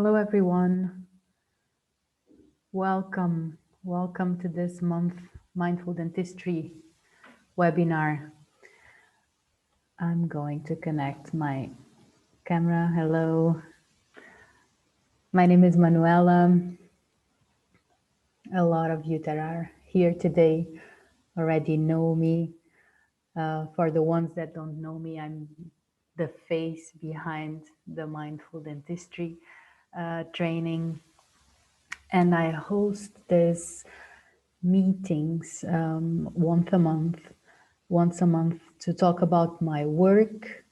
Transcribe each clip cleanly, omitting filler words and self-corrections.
Hello, everyone. Welcome to this month Mindful Dentistry webinar. I'm going to connect my camera. Hello, my name is Manuela. A lot of you that are here today already know me. For the ones that don't know me, I'm the face behind the Mindful Dentistry training, and I host this meetings once a month to talk about my work,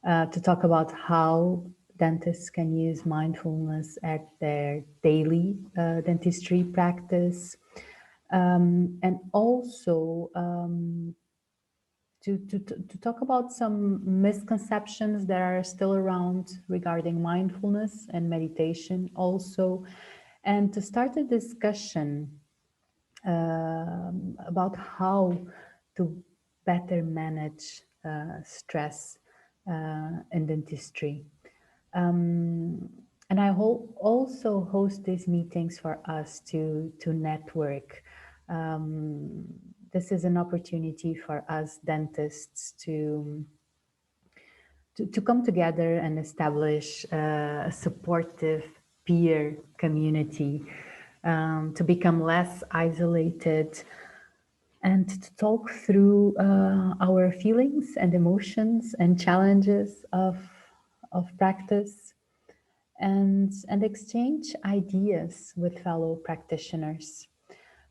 to talk about how dentists can use mindfulness at their daily dentistry practice, and also to talk about some misconceptions that are still around regarding mindfulness and meditation also, and to start a discussion about how to better manage stress in dentistry. And I also host these meetings for us to network. This is an opportunity for us dentists to come together and establish a supportive peer community, to become less isolated, and to talk through our feelings and emotions and challenges of practice, and exchange ideas with fellow practitioners.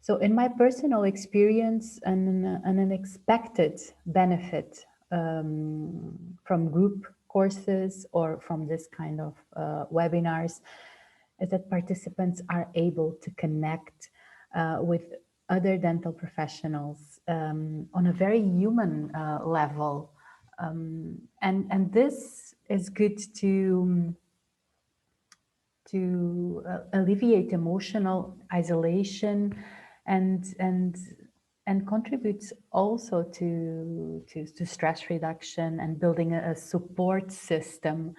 So in my personal experience, an unexpected benefit from group courses or from this kind of webinars is that participants are able to connect with other dental professionals on a very human level. And this is good to alleviate emotional isolation and contributes also to stress reduction and building a support system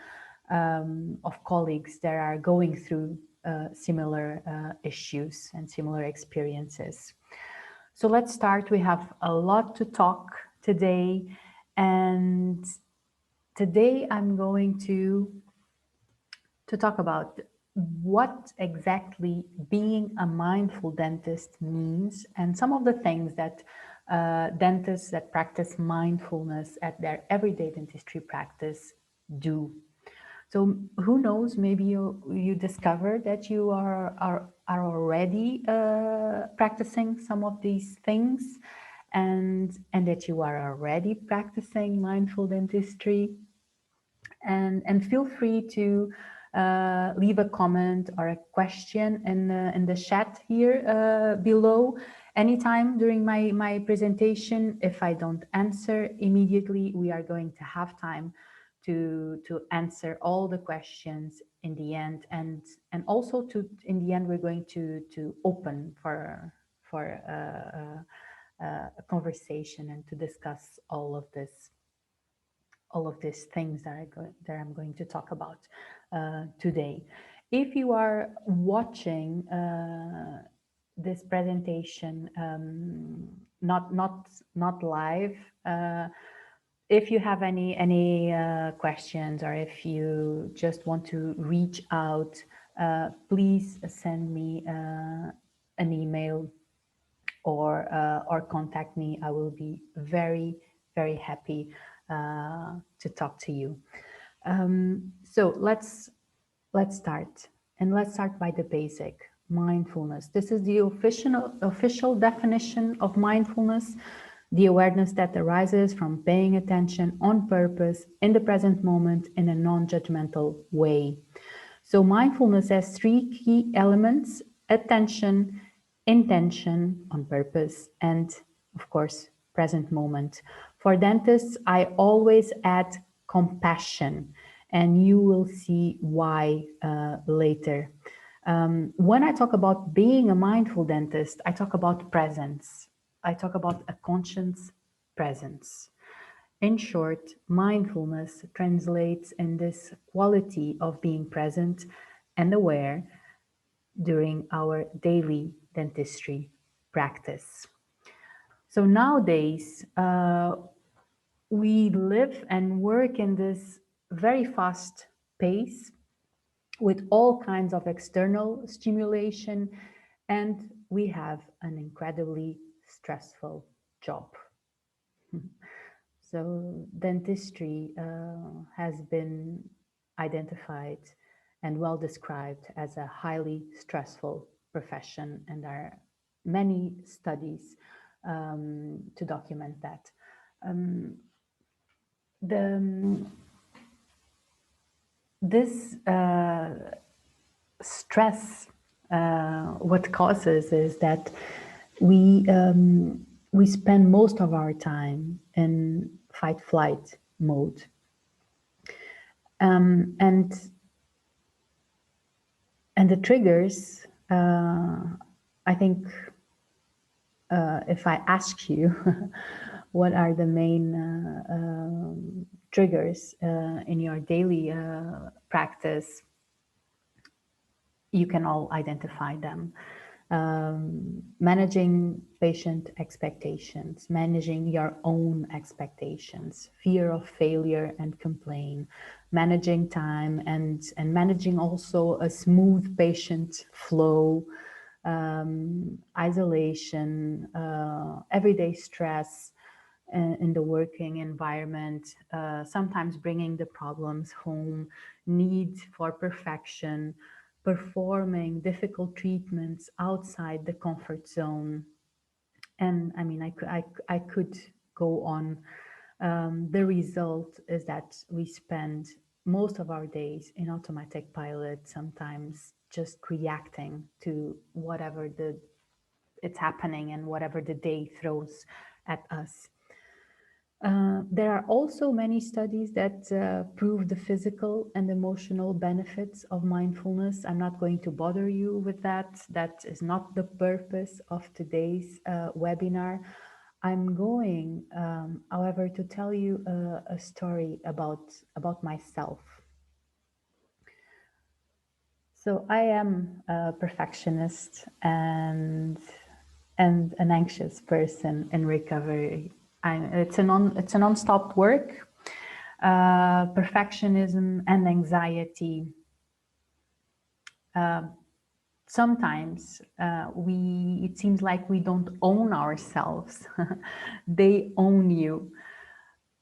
of colleagues that are going through similar issues and similar experiences. So let's start. We have a lot to talk today, and today I'm going to talk about what exactly being a mindful dentist means and some of the things that dentists that practice mindfulness at their everyday dentistry practice do. So who knows, maybe you discover that you are already practicing some of these things, and that you are already practicing mindful dentistry. And feel free to leave a comment or a question in the chat here below anytime during my presentation. If I don't answer immediately, we are going to have time to answer all the questions in the end, and also in the end we're going to open for a conversation and to discuss all of these things that I'm going to talk about today. If you are watching this presentation not live, if you have any questions, or if you just want to reach out, please send me an email or contact me. I will be very happy to talk to you. So let's start, and let's start by the basic mindfulness. This is the official definition of mindfulness: the awareness that arises from paying attention on purpose in the present moment in a non-judgmental way. So mindfulness has three key elements: attention, intention, on purpose, and of course, present moment. For dentists, I always add compassion, and you will see why later. When I talk about being a mindful dentist, I talk about presence. I talk about a conscious presence. In short, mindfulness translates in this quality of being present and aware during our daily dentistry practice. So nowadays, we live and work in this very fast pace with all kinds of external stimulation, and we have an incredibly stressful job. So dentistry has been identified and well described as a highly stressful profession, and there are many studies to document that. The this stress, what causes is that we spend most of our time in fight-flight mode, and the triggers. I think if I ask you what are the main triggers in your daily practice, you can all identify them. Managing patient expectations, managing your own expectations, fear of failure and complaint, managing time, and managing also a smooth patient flow, isolation, everyday stress in the working environment, sometimes bringing the problems home, need for perfection, performing difficult treatments outside the comfort zone. And I mean, I could go on. The result is that we spend most of our days in automatic pilot, sometimes just reacting to whatever it's happening and whatever the day throws at us. There are also many studies that prove the physical and emotional benefits of mindfulness. I'm not going to bother you with that. That is not the purpose of today's webinar. I'm going, however, to tell you a story about myself. So I am a perfectionist and an anxious person in recovery. It's a non-stop work. Perfectionism and anxiety. Sometimes it seems like we don't own ourselves. They own you.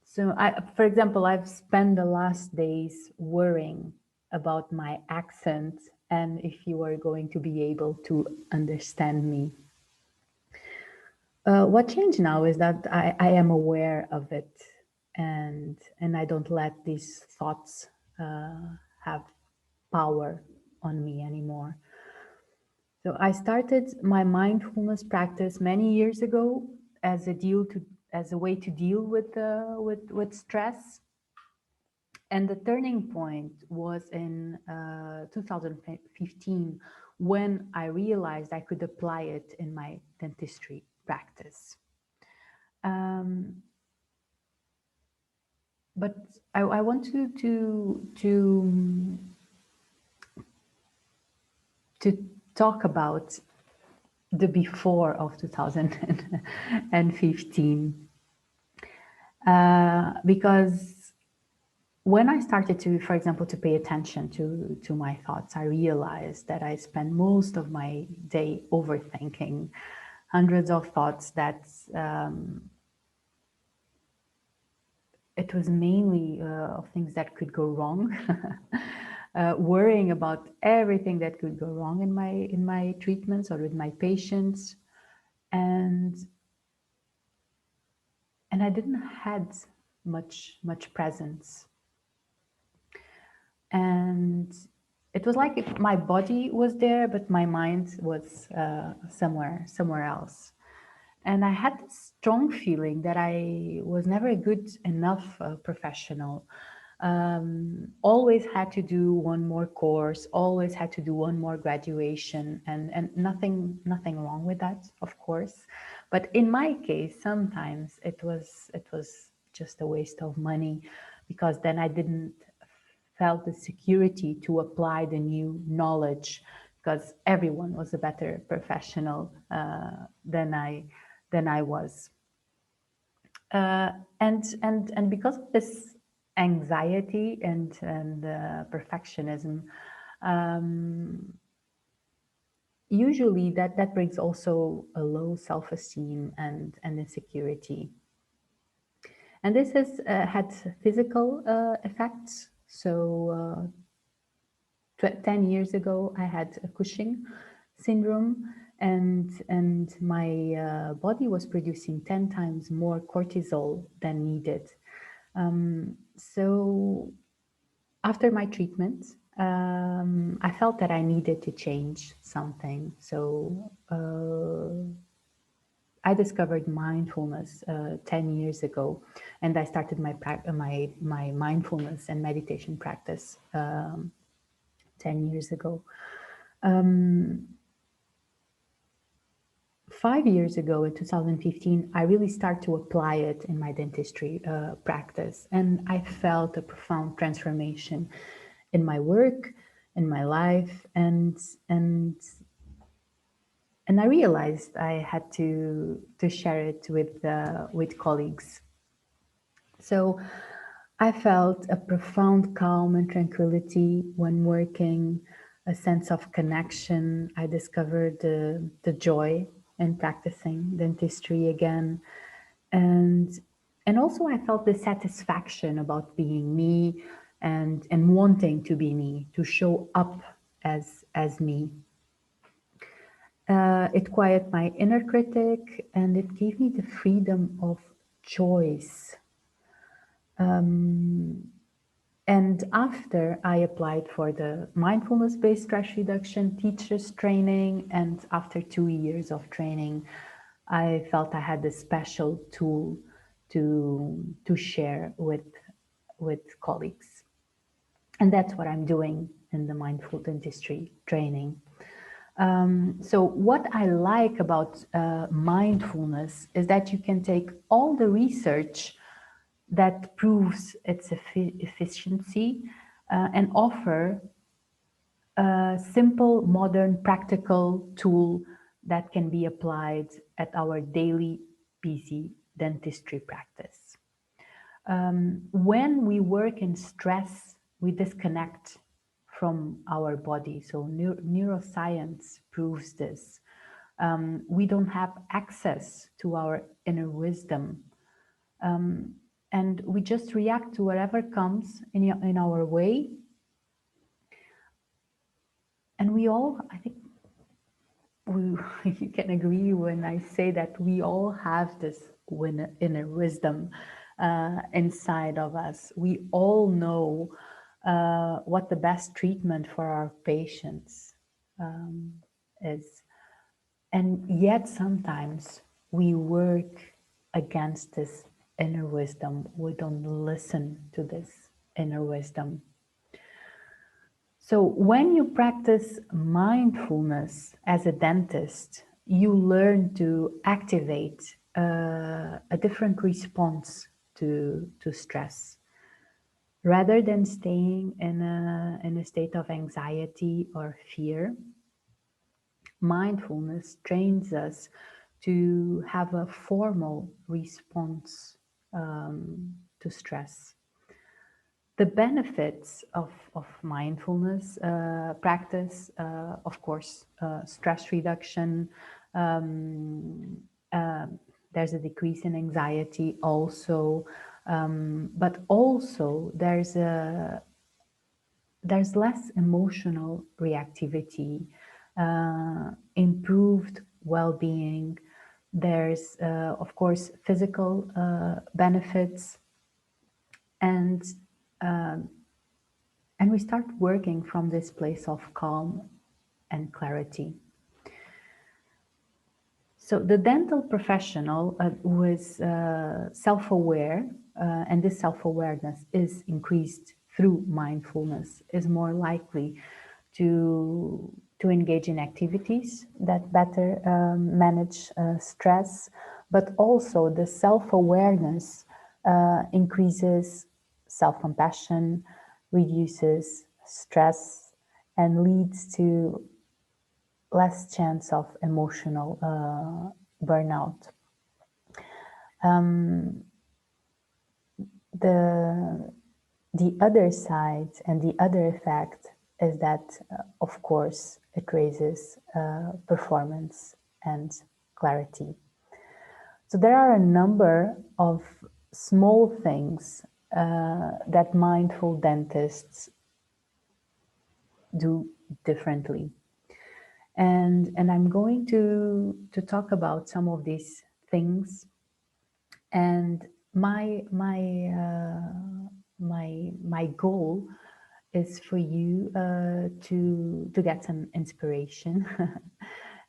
So for example, I've spent the last days worrying about my accent and if you are going to be able to understand me. What changed now is that I am aware of it, and I don't let these thoughts have power on me anymore. So I started my mindfulness practice many years ago as a way to deal with stress. And the turning point was in 2015 when I realized I could apply it in my dentistry practice. But I want to talk about the before of 2015, because when I started to, for example, to pay attention to my thoughts, I realized that I spend most of my day overthinking hundreds of thoughts that it was mainly of things that could go wrong, worrying about everything that could go wrong in my treatments or with my patients, and I didn't had much presence, and it was like if my body was there, but my mind was somewhere else. And I had this strong feeling that I was never a good enough professional. Always had to do one more course, always had to do one more graduation, and nothing wrong with that, of course. But in my case, sometimes it was just a waste of money, because then I didn't felt the security to apply the new knowledge, because everyone was a better professional than I was. And because of this anxiety and perfectionism, usually that brings also a low self-esteem and insecurity. And this has had physical effects. So 10 years ago, I had a Cushing syndrome, and my body was producing 10 times more cortisol than needed. So after my treatment, I felt that I needed to change something. So I discovered mindfulness 10 years ago, and I started my mindfulness and meditation practice 10 years ago. 5 years ago, in 2015, I really started to apply it in my dentistry practice, and I felt a profound transformation in my work, in my life, and I realized I had to share it with colleagues. So I felt a profound calm and tranquility when working, a sense of connection. I discovered the joy in practicing dentistry again. And also I felt the satisfaction about being me and wanting to be me, to show up as me. It quieted my inner critic, and it gave me the freedom of choice. And after I applied for the mindfulness-based stress reduction teachers training, and after 2 years of training, I felt I had a special tool to share with colleagues. And that's what I'm doing in the mindful dentistry training. So what I like about mindfulness is that you can take all the research that proves its efficiency and offer a simple, modern, practical tool that can be applied at our daily busy dentistry practice. When we work in stress, we disconnect from our body. So neuroscience proves this. We don't have access to our inner wisdom. And we just react to whatever comes in our way. And we all, I think, you can agree when I say that we all have this inner wisdom inside of us. We all know what the best treatment for our patients is. And yet sometimes we work against this inner wisdom. We don't listen to this inner wisdom. So when you practice mindfulness as a dentist, you learn to activate a different response to stress. Rather than staying in a state of anxiety or fear, mindfulness trains us to have a formal response to stress. The benefits of mindfulness practice, of course, stress reduction, there's a decrease in anxiety also, but also there's less emotional reactivity, improved well-being. There's, of course, physical benefits, and we start working from this place of calm and clarity. So the dental professional who is self-aware, and this self-awareness is increased through mindfulness, is more likely to engage in activities that better manage stress, but also the self-awareness increases self-compassion, reduces stress, and leads to less chance of emotional burnout. The other side and the other effect is that, of course, it raises performance and clarity. So there are a number of small things that mindful dentists do differently. And I'm going to talk about some of these things. And my goal is for you to get some inspiration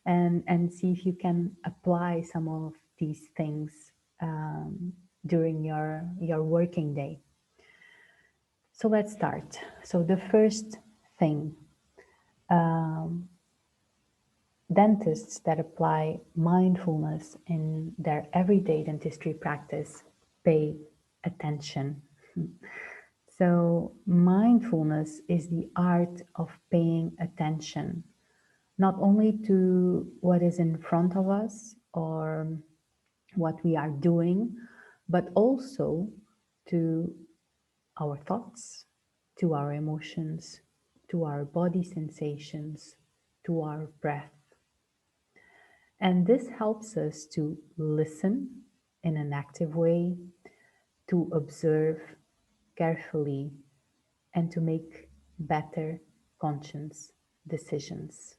and see if you can apply some of these things during your working day. So let's start. So the first thing, dentists that apply mindfulness in their everyday dentistry practice pay attention. So mindfulness is the art of paying attention, not only to what is in front of us or what we are doing, but also to our thoughts, to our emotions, to our body sensations, to our breath. And this helps us to listen in an active way, to observe carefully, and to make better conscious decisions.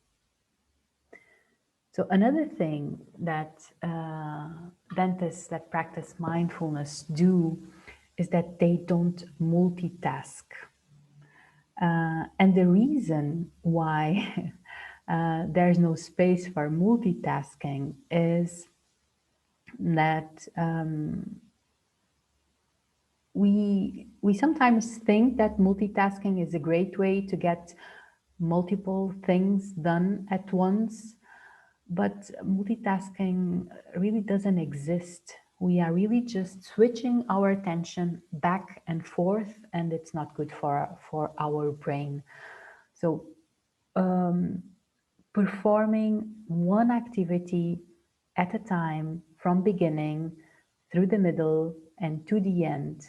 So another thing that dentists that practice mindfulness do is that they don't multitask. And the reason why there's no space for multitasking is that we sometimes think that multitasking is a great way to get multiple things done at once, but multitasking really doesn't exist. We are really just switching our attention back and forth, and it's not good for our brain. So performing one activity at a time from beginning through the middle and to the end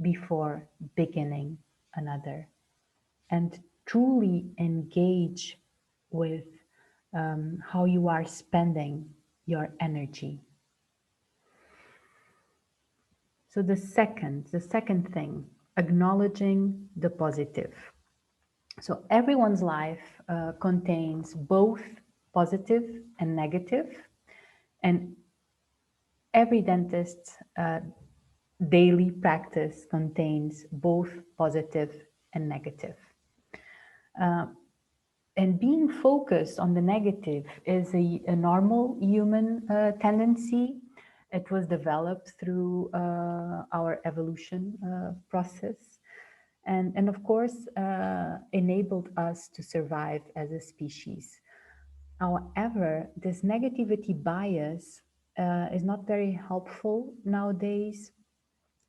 before beginning another, and truly engage with how you are spending your energy. So the second thing, acknowledging the positive. So everyone's life contains both positive and negative, and every dentist's daily practice contains both positive and negative. And being focused on the negative is a normal human tendency. It was developed through our evolution process, and of course enabled us to survive as a species. However, this negativity bias is not very helpful nowadays,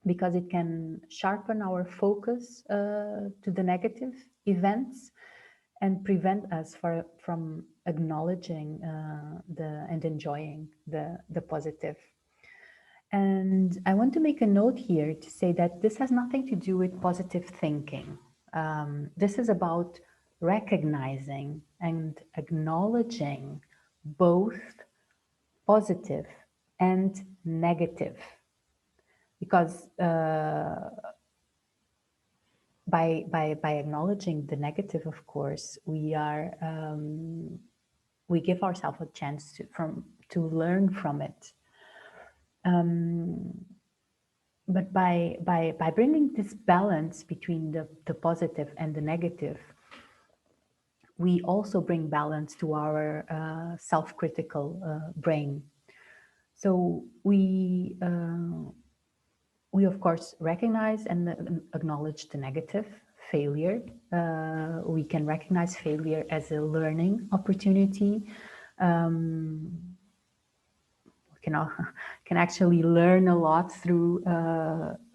because it can sharpen our focus to the negative events and prevent us from acknowledging and enjoying the positive. And I want to make a note here to say that this has nothing to do with positive thinking. This is about recognizing and acknowledging both positive and negative. Because by acknowledging the negative, of course, we give ourselves a chance to learn from it. But by bringing this balance between the positive and the negative, we also bring balance to our self-critical brain. So we of course recognize and acknowledge the negative, failure. We can recognize failure as a learning opportunity. We can actually learn a lot through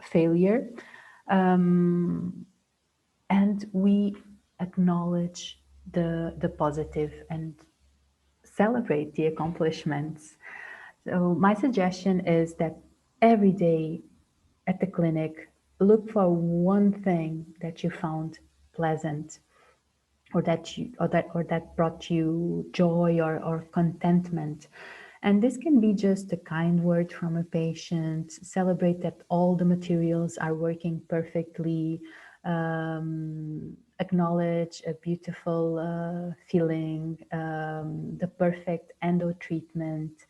failure. and we acknowledge the positive and celebrate the accomplishments. So my suggestion is that every day at the clinic, look for one thing that you found pleasant, or that brought you joy or contentment. And this can be just a kind word from a patient. Celebrate that all the materials are working perfectly. Acknowledge a beautiful feeling, the perfect endo treatment.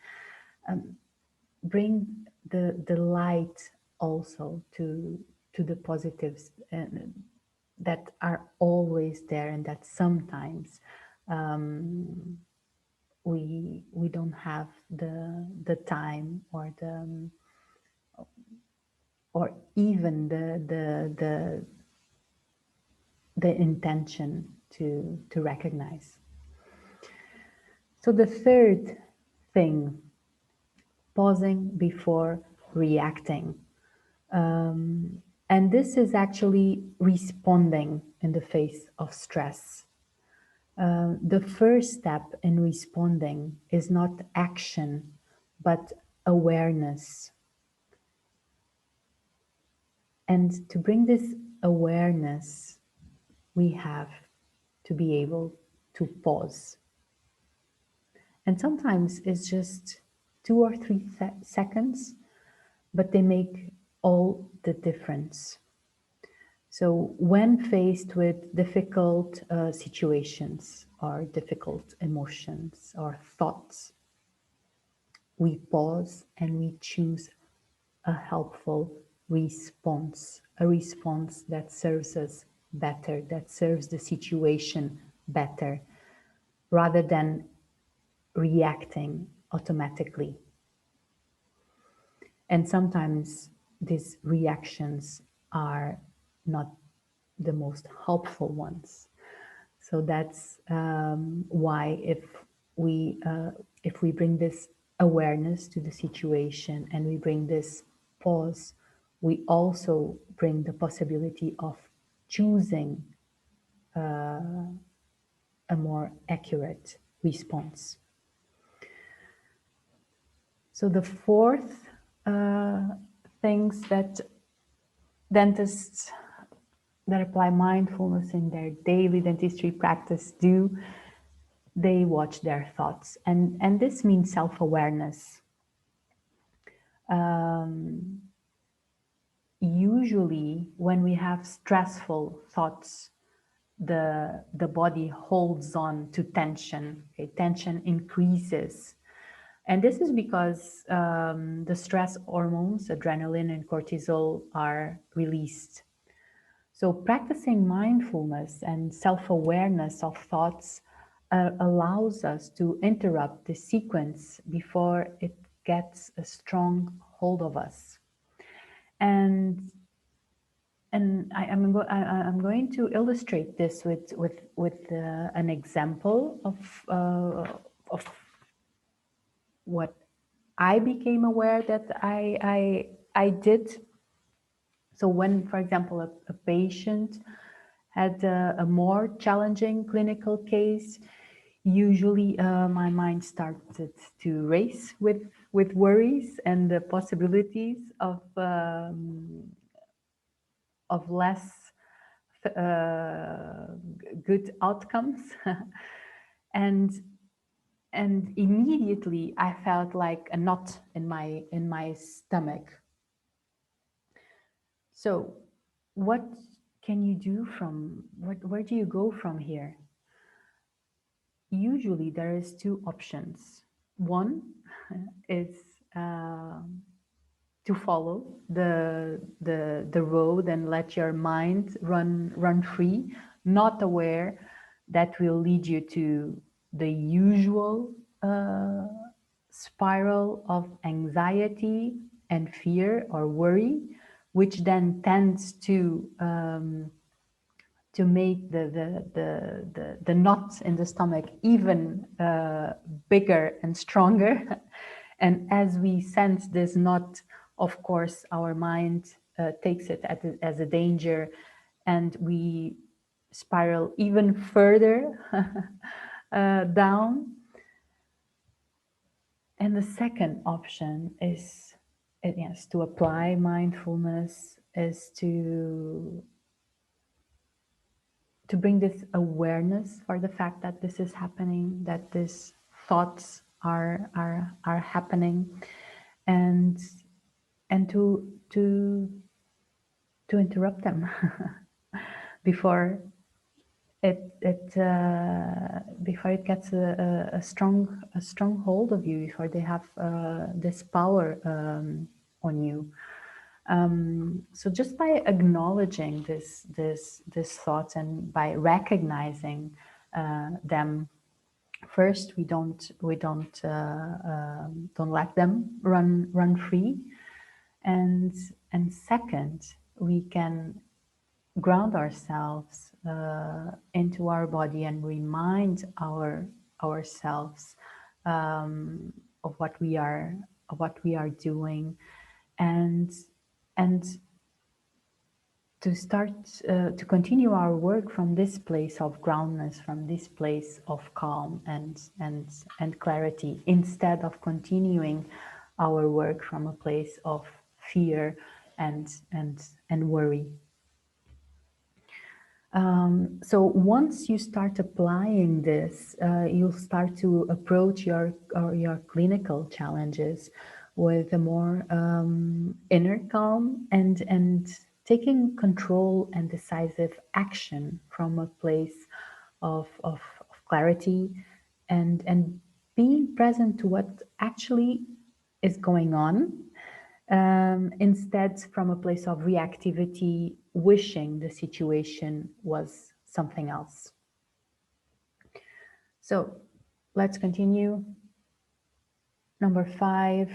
Bring the light also to the positives and that are always there, and that sometimes we don't have the time or even the intention to recognize. So the third thing, pausing before reacting. And this is actually responding in the face of stress. The first step in responding is not action, but awareness. And to bring this awareness, we have to be able to pause. And sometimes it's just 2 or 3 seconds, but they make all the difference. So when faced with difficult situations or difficult emotions or thoughts, we pause and we choose a helpful response, a response that serves us better, that serves the situation better, rather than reacting automatically. And sometimes these reactions are not the most helpful ones. So that's why if we bring this awareness to the situation and we bring this pause, we also bring the possibility of choosing a more accurate response. So the fourth things that dentists that apply mindfulness in their daily dentistry practice do, they watch their thoughts. And this means self-awareness. Usually when we have stressful thoughts, the body holds on to tension. Okay? Tension increases. And this is because the stress hormones, adrenaline and cortisol, are released. So practicing mindfulness and self-awareness of thoughts allows us to interrupt the sequence before it gets a strong hold of us. And I'm going to illustrate this with an example of what I became aware that I did. So when, for example, a patient had a more challenging clinical case, usually my mind started to race with worries and the possibilities of less good outcomes. and and immediately I felt like a knot in my stomach. So what can you do where do you go from here? Usually there is two options. One is to follow the road and let your mind run free, not aware that will lead you to the usual spiral of anxiety and fear or worry, which then tends to make the knot in the stomach even bigger and stronger. And as we sense this knot, of course, our mind takes it as a danger, and we spiral even further down. And the second option is, yes, to apply mindfulness, is to bring this awareness for the fact that this is happening, that these thoughts are happening, and to interrupt them before before it gets a strong hold of you, before they have this power on you. So just by acknowledging this thoughts, and by recognizing them, first we don't let them run free, and second, we can ground ourselves into our body and remind ourselves of what we are doing, and and to start to continue our work from this place of groundness, from this place of calm and clarity, instead of continuing our work from a place of fear and worry. So once you start applying this, you'll start to approach your clinical challenges with a more inner calm, and taking control and decisive action from a place of clarity, and being present to what actually is going on, instead from a place of reactivity, wishing the situation was something else. So let's continue. Number 5,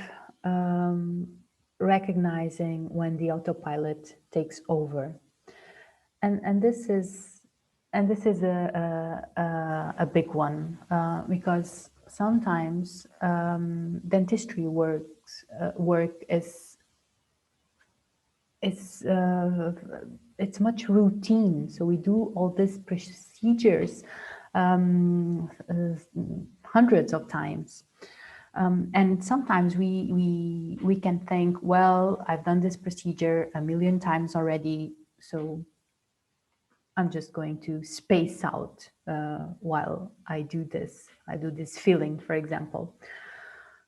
recognizing when the autopilot takes over. And this is a big one, because sometimes dentistry work is it's much routine. So we do all these procedures hundreds of times. And sometimes we can think, well, I've done this procedure a million times already, so I'm just going to space out while I do this. I do this filling, for example.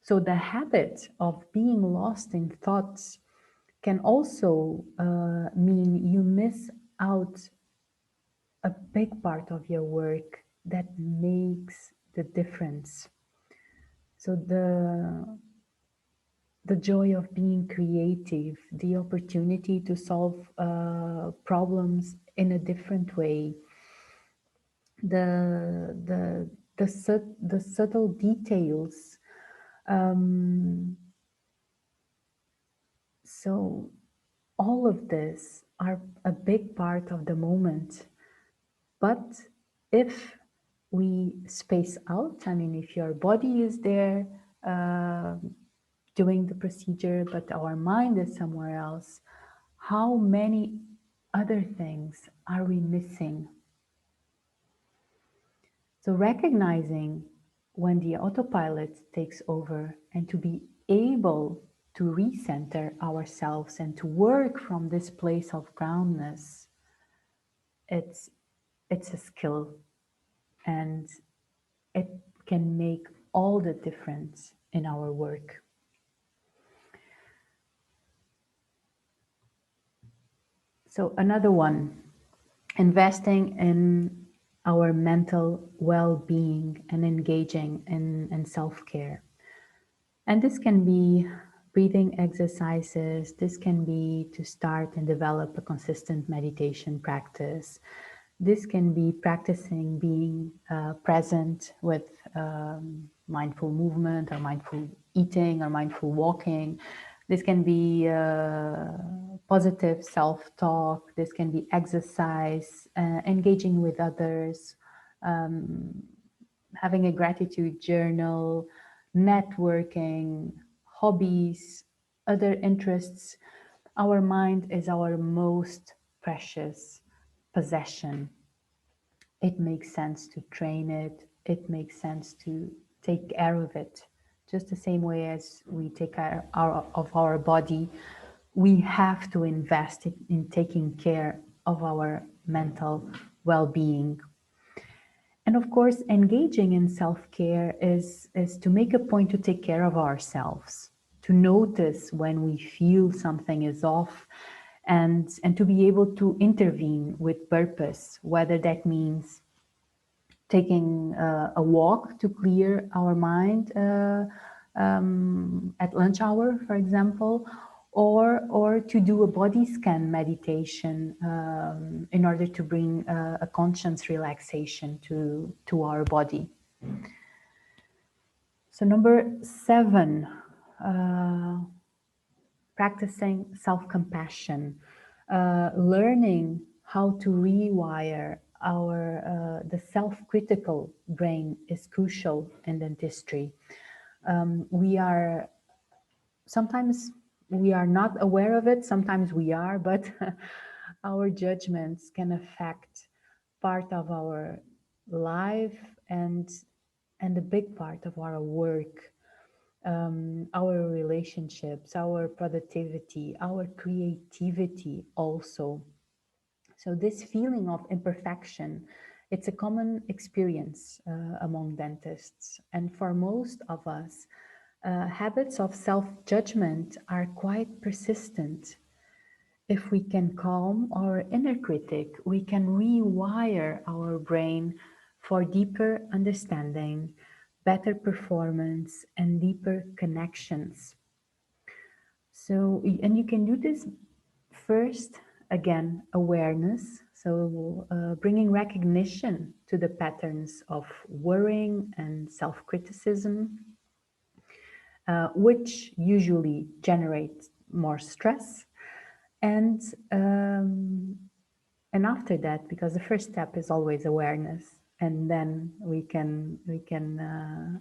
So the habit of being lost in thoughts can also mean you miss out a big part of your work that makes the difference. So the joy of being creative, the opportunity to solve problems in a different way, the subtle details. So all of this are a big part of the moment. But if we space out, I mean, if your body is there doing the procedure, but our mind is somewhere else, how many other things are we missing? So recognizing when the autopilot takes over, and to be able to recenter ourselves and to work from this place of groundness, it's a skill, and it can make all the difference in our work. So another one, investing in our mental well-being and engaging in self-care. And this can be breathing exercises. This can be to start and develop a consistent meditation practice. This can be practicing being present with mindful movement, or mindful eating, or mindful walking. This can be positive self-talk. This can be exercise, engaging with others, having a gratitude journal, networking, hobbies, other interests. Our mind is our most precious possession. it makes sense to train it. It makes sense to take care of it. Just the same way as we take care of our body, we have to invest in taking care of our mental well-being. And of course, engaging in self-care is to make a point to take care of ourselves, to notice when we feel something is off, and to be able to intervene with purpose, whether that means taking a walk to clear our mind at lunch hour, for example, or to do a body scan meditation in order to bring a conscious relaxation to our body. So number 7, practicing self-compassion, learning how to rewire the self-critical brain is crucial in dentistry. We are sometimes we are not aware of it, sometimes we are, but our judgments can affect part of our life and a big part of our work, our relationships, our productivity, our creativity also. So this feeling of imperfection, it's a common experience among dentists. And for most of us, habits of self-judgment are quite persistent. If we can calm our inner critic, we can rewire our brain for deeper understanding, better performance, and deeper connections. So, and you can do this first, again, awareness. So, bringing recognition to the patterns of worrying and self-criticism, which usually generate more stress. And um, and after that, because the first step is always awareness, and then we can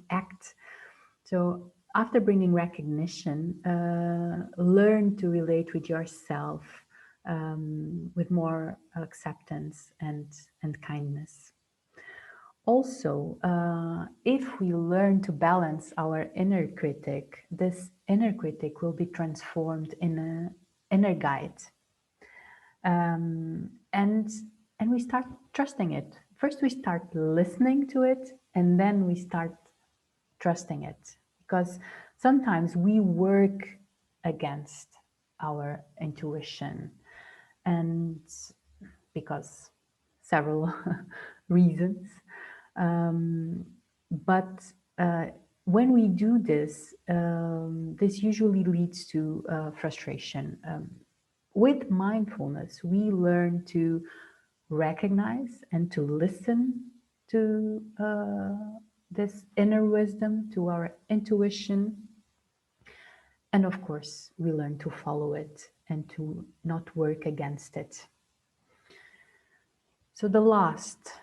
act. So after bringing recognition, learn to relate with yourself with more acceptance and kindness. Also, if we learn to balance our inner critic, this inner critic will be transformed in an inner guide, and we start trusting it. First, we start listening to it, and then we start trusting it, because sometimes we work against our intuition, and because several reasons. But when we do this, this usually leads to frustration. With mindfulness, we learn to recognize and to listen to this inner wisdom, to our intuition. And of course, we learn to follow it and to not work against it. So the last,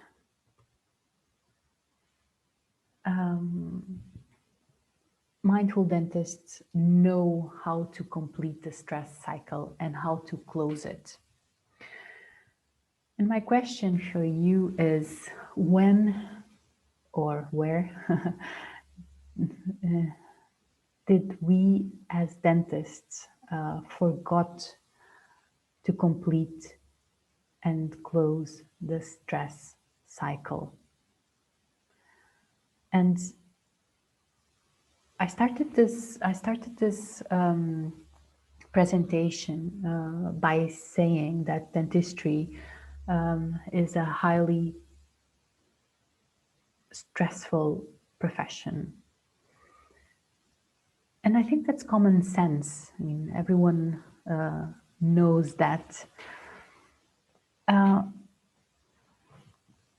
mindful dentists know how to complete the stress cycle and how to close it. And my question for you is, when or where did we as dentists forgot to complete and close the stress cycle? And I started this presentation by saying that dentistry is a highly stressful profession. And I think that's common sense. I mean, everyone knows that.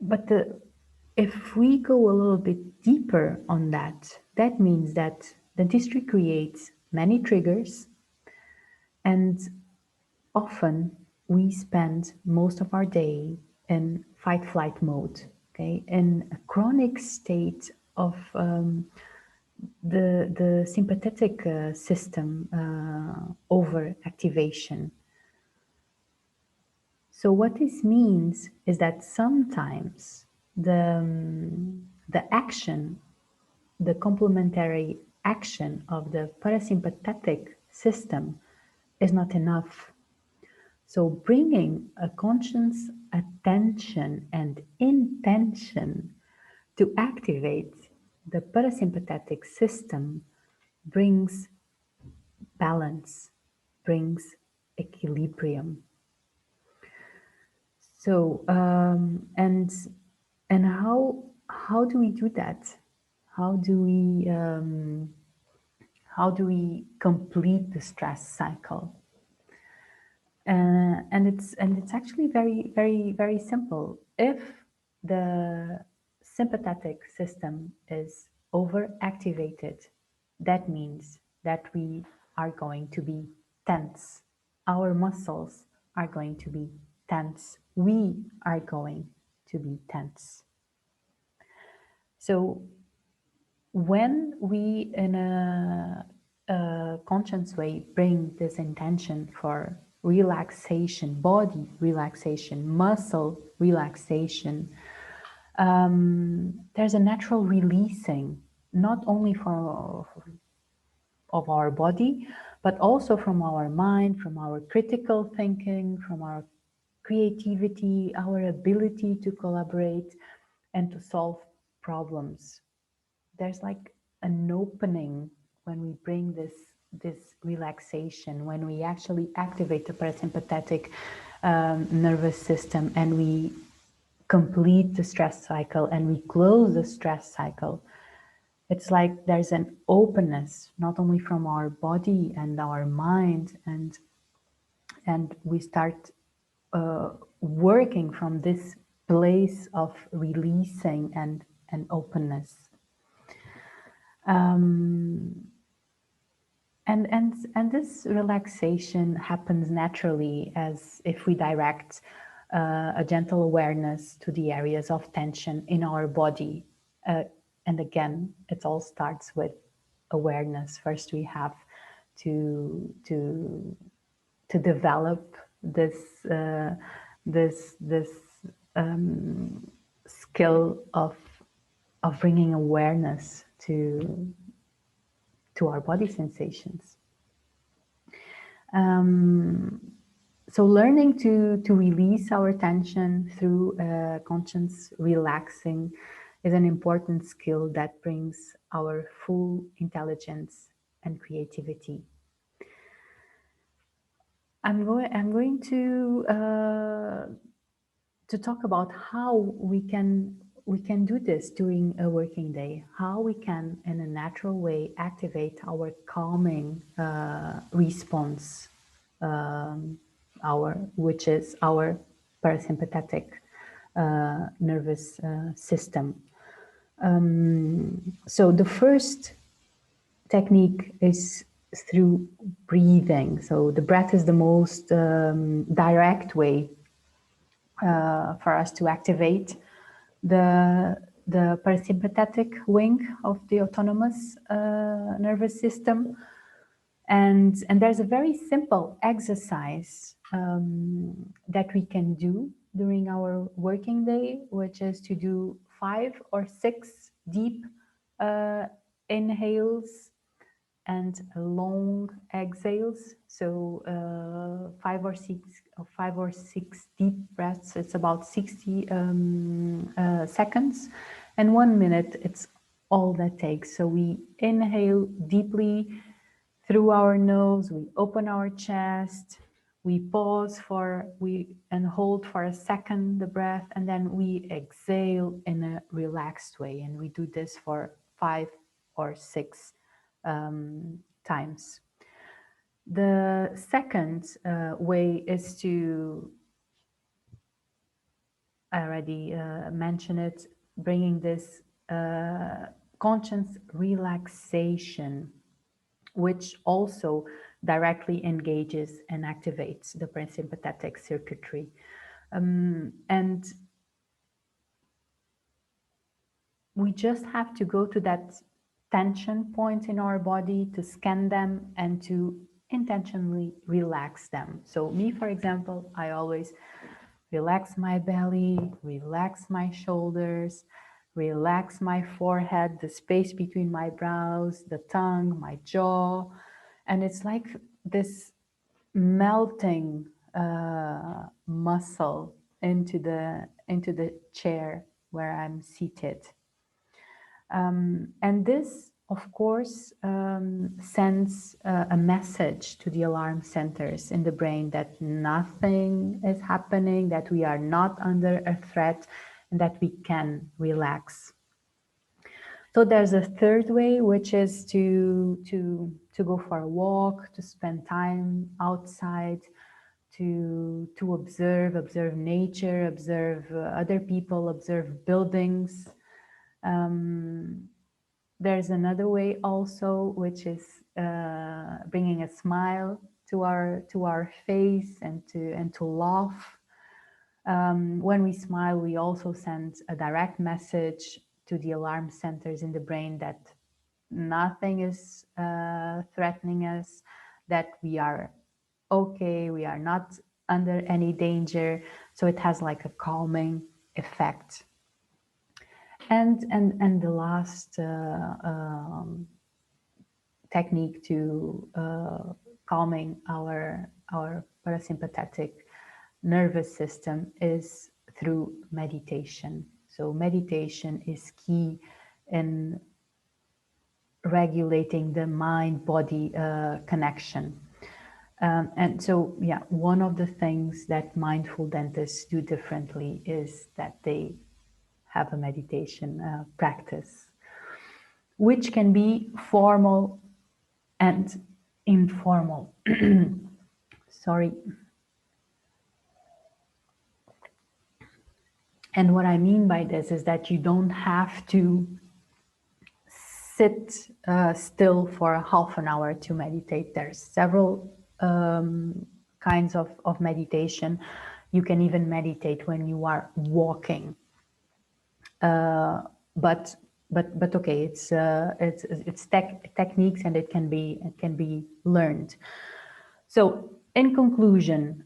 But if we go a little bit deeper on that, that means that dentistry creates many triggers, and often we spend most of our day in fight-flight mode, okay, in a chronic state of the sympathetic system overactivation. So what this means is that sometimes the action, the complementary action of the parasympathetic system is not enough. So bringing a conscious attention and intention to activate the parasympathetic system brings balance, brings equilibrium. So and how do we do that? How do we complete the stress cycle? And it's actually very simple. If the sympathetic system is overactivated, that means that we are going to be tense. Our muscles are going to be tense. We are going to be tense. So when we, in a conscious way, bring this intention for relaxation, body relaxation, muscle relaxation, there's a natural releasing, not only of our body, but also from our mind, from our critical thinking, from our creativity, our ability to collaborate and to solve problems. There's like an opening when we bring this relaxation, when we actually activate the parasympathetic nervous system, and we complete the stress cycle and we close the stress cycle. It's like there's an openness, not only from our body and our mind, and we start working from this place of releasing and openness. And this relaxation happens naturally, as if we direct a gentle awareness to the areas of tension in our body. And again, it all starts with awareness. First, we have to develop this skill of bringing awareness to our body sensations. So learning to release our tension through conscious relaxing is an important skill that brings our full intelligence and creativity. I'm going to talk about how we can do this during a working day, how we can, in a natural way, activate our calming response, which is our parasympathetic nervous system. So the first technique is through breathing. So the breath is the most direct way for us to activate the parasympathetic wing of the autonomous nervous system. And there's a very simple exercise that we can do during our working day, which is to do 5 or 6 deep inhales and long exhales. So 5 or 6 deep breaths. It's about 60 seconds, and 1 minute. It's all that takes. So we inhale deeply through our nose. We open our chest. We pause and hold for a second the breath, and then we exhale in a relaxed way. And we do this for 5 or 6 times. The second way is to, I already mentioned it, bringing this conscious relaxation, which also directly engages and activates the parasympathetic circuitry. And we just have to go to that tension point in our body to scan them and to intentionally relax them. So me, for example, I always relax my belly, relax my shoulders, relax my forehead, the space between my brows, the tongue, my jaw. And it's like this melting muscle into the chair where I'm seated. And this, of course, sends a message to the alarm centers in the brain that nothing is happening, that we are not under a threat, and that we can relax. So there's a third way, which is to go for a walk, to spend time outside, to observe nature, observe other people, observe buildings. There's another way also, which is bringing a smile to our face and to laugh. When we smile, we also send a direct message to the alarm centers in the brain that nothing is threatening us, that we are okay, we are not under any danger. So it has like a calming effect. And the last technique to calming our parasympathetic nervous system is through meditation. So meditation is key in regulating the mind-body connection. And so, yeah, one of the things that mindful dentists do differently is that they have a meditation practice, which can be formal and informal. Sorry. And what I mean by this is that you don't have to sit still for half an hour to meditate. There's several kinds of meditation. You can even meditate when you are walking. But okay, it's techniques, and it can be learned. So in conclusion,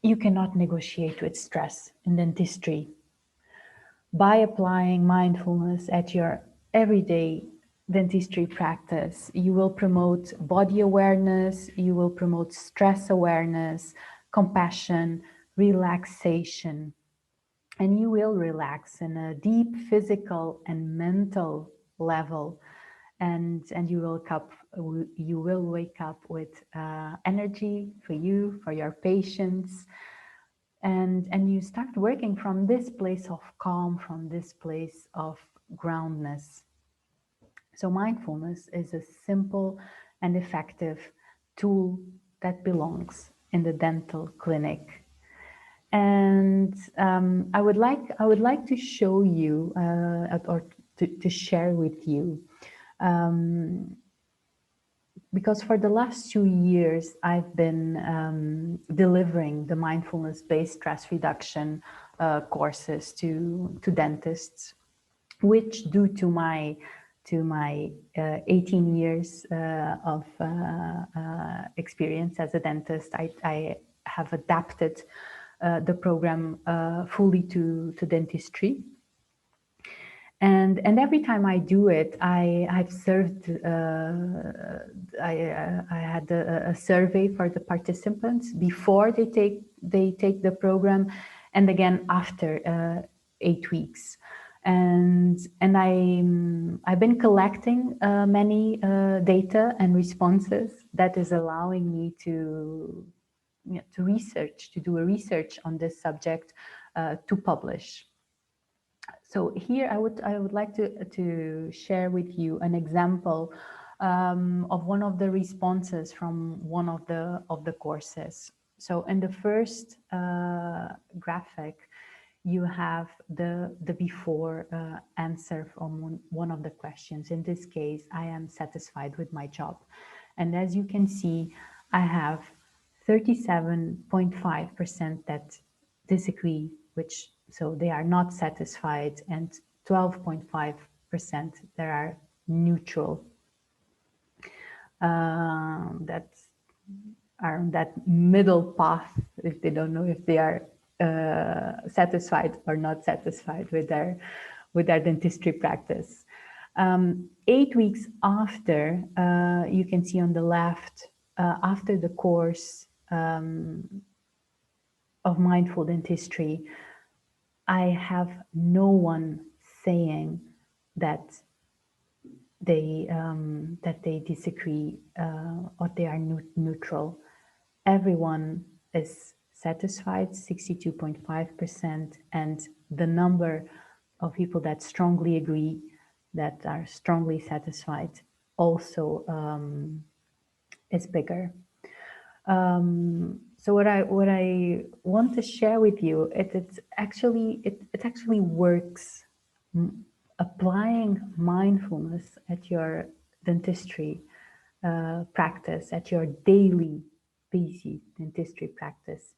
you cannot negotiate with stress in dentistry. By applying mindfulness at your everyday dentistry practice, you will promote body awareness, you will promote stress awareness, compassion, relaxation, and you will relax in a deep physical and mental level, and you will wake up with energy for you, for your patients, and you start working from this place of calm, from this place of groundness. So mindfulness is a simple and effective tool that belongs in the dental clinic. And I would like to show you or to share with you, because for the last 2 years I've been delivering the mindfulness-based stress reduction courses to dentists, which due to my 18 years of experience as a dentist, I have adapted the program fully to dentistry. And every time I do it, I've served, I had a survey for the participants before they take the program, and again after 8 weeks. And I've been collecting many data and responses that is allowing me to do a research on this subject to publish. So here I would like to share with you an example of one of the responses from one of the courses. So in the first graphic, you have the before answer from one of the questions. In this case, I am satisfied with my job. And as you can see, I have 37.5% that disagree, so they are not satisfied, and 12.5% that are neutral. That are on that middle path, if they don't know if they are satisfied or not satisfied with their dentistry practice. 8 weeks after, you can see on the left, after the course of mindful dentistry, I have no one saying that they disagree or they are neutral. Everyone is satisfied, 62.5%, and the number of people that strongly agree, that are strongly satisfied, also is bigger. So what I want to share with you, it actually works. Applying mindfulness at your dentistry practice, at your daily busy dentistry practice,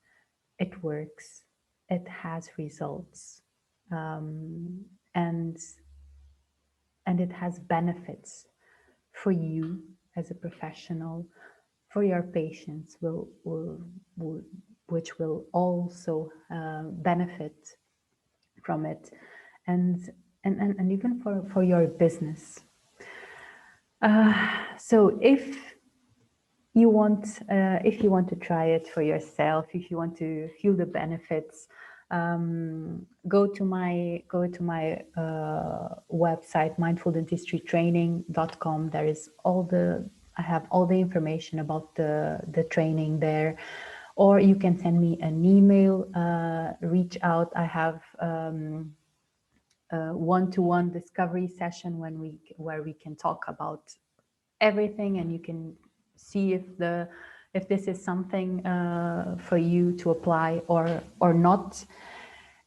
it works. It has results, and it has benefits for you as a professional, for your patients, which will also benefit from it, and even for your business. So if you want to try it for yourself, if you want to feel the benefits, go to my website, mindfuldentistrytraining.com. There is I have all the information about the training there, or you can send me an email, reach out. I have a one-to-one discovery session where we can talk about everything, and you can see if this is something for you to apply or not.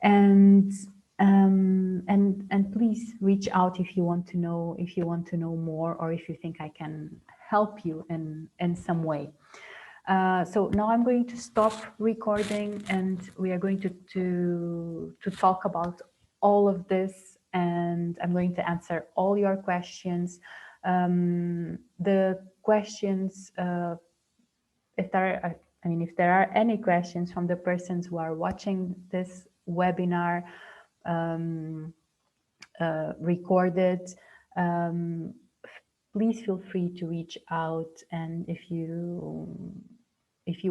And please reach out if you want to know more, or if you think I can help you in some way. So now I'm going to stop recording, and we are going to talk about all of this, and I'm going to answer all your questions. The questions, if there are any questions from the persons who are watching this webinar recorded, please feel free to reach out. And if you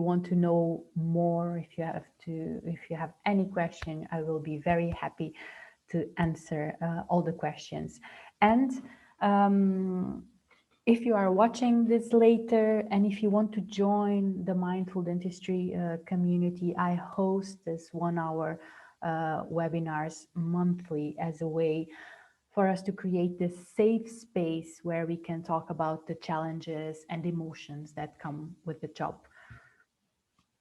want to know more, if you have any question, I will be very happy to answer all the questions. And if you are watching this later, and if you want to join the Mindful Dentistry community, I host this 1-hour webinars monthly as a way for us to create this safe space where we can talk about the challenges and emotions that come with the job.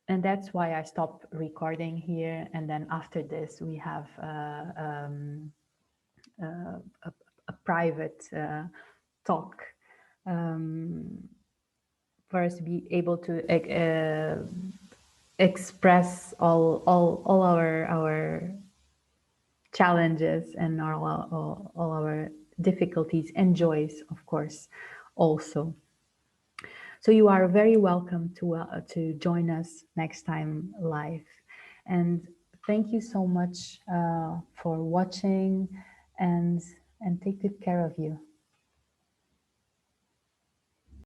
And that's why I stopped recording here. And then after this, we have a private talk for us to be able to express all our challenges and all our difficulties and joys, of course, also. So you are very welcome to join us next time live. And thank you so much for watching, and take good care of you.